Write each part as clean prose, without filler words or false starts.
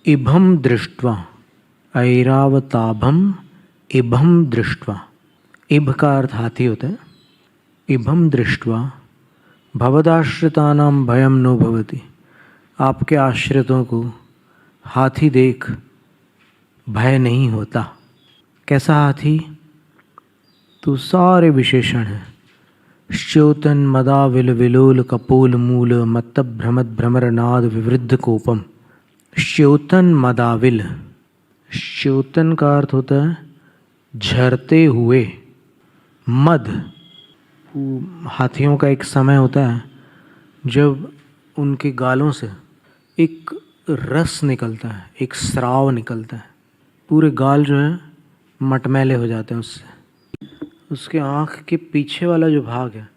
इभम दृष्ट्वा, ऐरावताभम इभम दृष्ट्वा। इभ का अर्थ हाथी होता है। इभम दृष्ट्वा भवदाश्रितानां भयम नो भवति। आपके आश्रितों को हाथी देख भय नहीं होता। कैसा हाथी? तो सारे विशेषण हैं। श्योतन मदाविल विलोल कपोल मूल मत्त भ्रमद भ्रमर नाद विवृद्ध कोपम। श्योतन मदाविल, श्योतन का अर्थ होता है झरते हुए। मद, हाथियों का एक समय होता है जब उनके गालों से एक रस निकलता है, एक स्राव निकलता है। पूरे गाल जो है मटमैले हो जाते हैं उससे। उसके आँख के पीछे वाला जो भाग है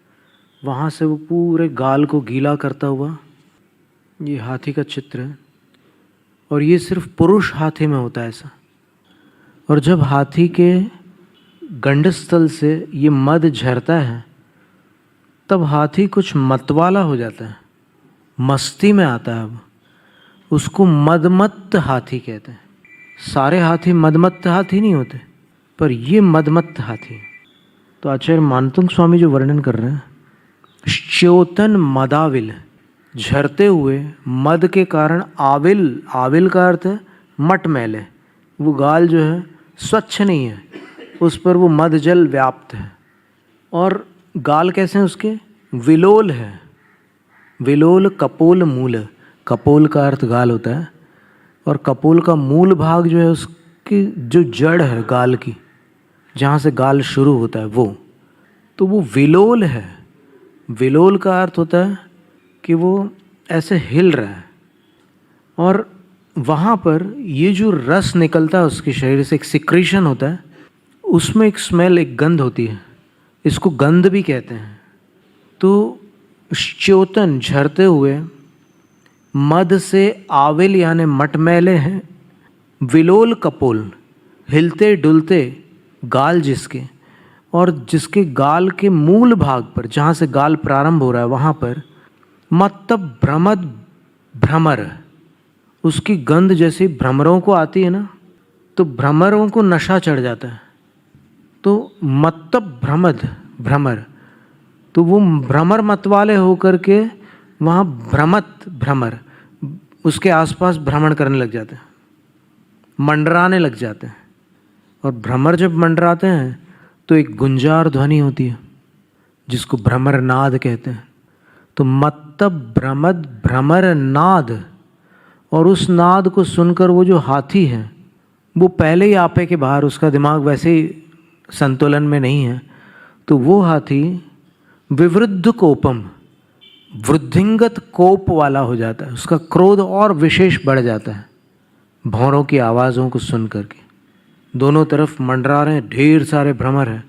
वहाँ से वो पूरे गाल को गीला करता हुआ, ये हाथी का चित्र है। और ये सिर्फ पुरुष हाथी में होता है ऐसा। और जब हाथी के गंडस्थल से ये मद झरता है तब हाथी कुछ मतवाला हो जाता है, मस्ती में आता है। अब उसको मदमत्त हाथी कहते हैं। सारे हाथी मदमत्त हाथी नहीं होते, पर ये मदमत्त हाथी। तो आचार्य मानतुंग स्वामी जो वर्णन कर रहे हैं, श्योतन मदाविल, झरते हुए मद के कारण आविल, आविल का अर्थ है मटमैले। वो गाल जो है स्वच्छ नहीं है, उस पर वो मद जल व्याप्त है। और गाल कैसे हैं उसके? विलोल है। विलोल कपोल मूल, कपोल का अर्थ गाल होता है। और कपोल का मूल भाग जो है उसकी जो जड़ है गाल की, जहाँ से गाल शुरू होता है वो, तो वो विलोल है। विलोल का अर्थ होता है कि वो ऐसे हिल रहा है। और वहाँ पर ये जो रस निकलता है उसके शरीर से, एक सिक्रीशन होता है, उसमें एक स्मेल, एक गंध होती है। इसको गंध भी कहते हैं। तो च्योतन, झरते हुए मद से आविल यानी मटमैले हैं। विलोल कपोल, हिलते डुलते गाल जिसके, और जिसके गाल के मूल भाग पर, जहाँ से गाल प्रारंभ हो रहा है वहाँ पर मत्त भ्रमद भ्रमर, उसकी गंध जैसी भ्रमरों को आती है ना, तो भ्रमरों को नशा चढ़ जाता है। तो मत्त भ्रमद भ्रमर, तो वो भ्रमर मतवाले होकर के वहाँ भ्रमत भ्रमर उसके आसपास भ्रमण करने लग जाते हैं, मंडराने लग जाते हैं। और भ्रमर जब मंडराते हैं तो एक गुंजार ध्वनि होती है जिसको भ्रमर नाद कहते हैं। तो मत्त भ्रमद भ्रमर नाद, और उस नाद को सुनकर वो जो हाथी है वो पहले ही आपे के बाहर, उसका दिमाग वैसे ही संतुलन में नहीं है, तो वो हाथी विवृद्ध कोपम, वृद्धिंगत कोप वाला हो जाता है। उसका क्रोध और विशेष बढ़ जाता है भौरों की आवाज़ों को सुन करके। दोनों तरफ मंडरा रहे हैं, ढेर सारे भ्रमर हैं,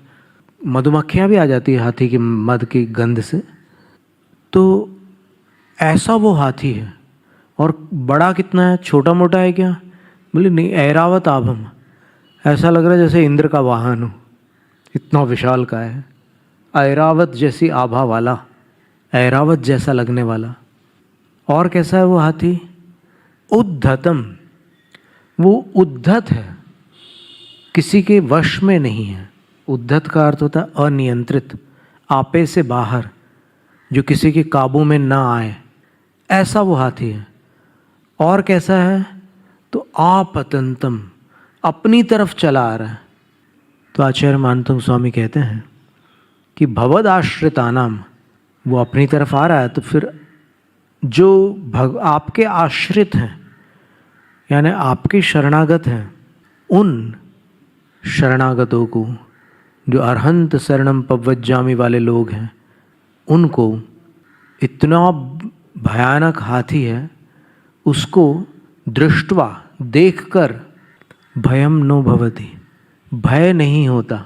मधुमक्खियाँ भी आ जाती है हाथी की मद की गंध से। तो ऐसा वो हाथी है। और बड़ा कितना है? छोटा मोटा है क्या? बोले नहीं, ऐरावत आभम, ऐसा लग रहा है जैसे इंद्र का वाहन हो, इतना विशाल का है। ऐरावत जैसी आभा वाला, ऐरावत जैसा लगने वाला। और कैसा है वो हाथी? उद्धतम, वो उद्धत है, किसी के वश में नहीं है। उद्धत का अर्थ होता है अनियंत्रित, आपे से बाहर, जो किसी के काबू में ना आए, ऐसा वो हाथी है। और कैसा है? तो आपतंतम, अपनी तरफ चला आ रहा है। तो आचार्य मानतुंग स्वामी कहते हैं कि भवद आश्रितानाम, वो अपनी तरफ आ रहा है, तो फिर जो आपके आश्रित हैं यानी आपके शरणागत हैं, उन शरणागतों को, जो अरहंत शरणम पवज्जामि वाले लोग हैं, उनको इतना भयानक हाथी है, उसको दृष्टवा, देखकर भयम नो भवति, भय नहीं होता।